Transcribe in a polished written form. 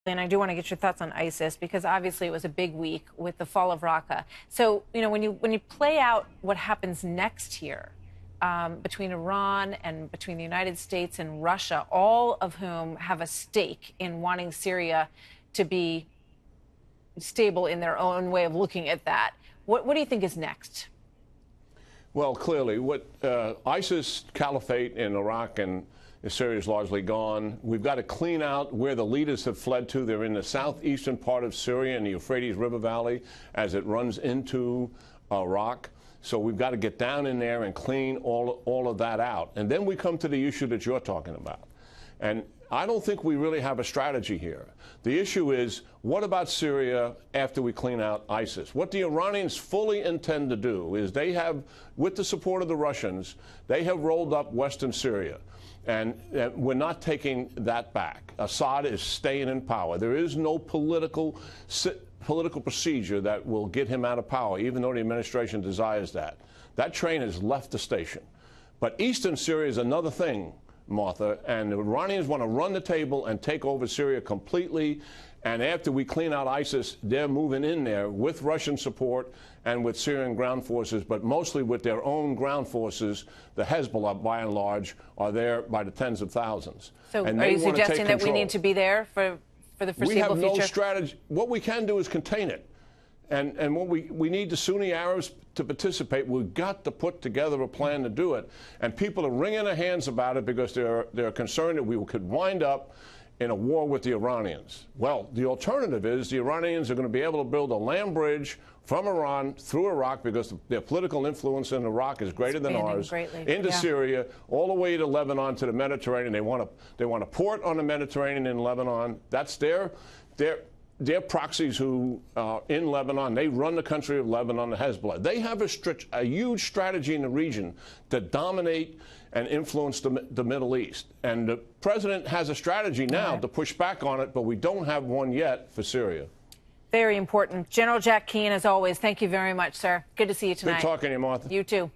And I do want to get your thoughts on ISIS, because obviously it was a big week with the fall of Raqqa. So, when you play out what happens next here between Iran and between the United States and Russia, all of whom have a stake in wanting Syria to be stable in their own way of looking at that, what do you think is next? Well, clearly, what ISIS caliphate in Iraq and Syria is largely gone. We've got to clean out where the leaders have fled to. They're in the southeastern part of Syria in the Euphrates River Valley as it runs into Iraq. So we've got to get down in there and clean all of that out. And then we come to the issue that you're talking about. And I don't think we really have a strategy here. The issue is, what about Syria after we clean out ISIS? What the Iranians fully intend to do is they have, with the support of the Russians, they have rolled up western Syria. And we're not taking that back. Assad is staying in power. There is no political procedure that will get him out of power, even though the administration desires that. That train has left the station. But eastern Syria is another thing, Martha, and the Iranians want to run the table and take over Syria completely. And after we clean out ISIS, they're moving in there with Russian support and with Syrian ground forces, but mostly with their own ground forces. The Hezbollah, by and large, are there by the tens of thousands. So are you suggesting that we need to be there for the foreseeable future? We have no strategy. What we can do is contain it. And what we need the Sunni Arabs to participate. We've got to put together a plan to do it. And people are wringing their hands about it because they're concerned that we could wind up in a war with the Iranians. Well, the alternative is the Iranians are going to be able to build a land bridge from Iran through Iraq, because their political influence in Iraq is greater than ours, into Syria, all the way to Lebanon, to the Mediterranean. They want a port on the Mediterranean in Lebanon. That's their proxies who are in Lebanon. They run the country of Lebanon, the Hezbollah. They have a huge strategy in the region to dominate and influence the Middle East. And the president has a strategy now to push back on it, but we don't have one yet for Syria. Very important. General Jack Keane, as always, thank you very much, sir. Good to see you tonight. Good talking to you, Martha. You too.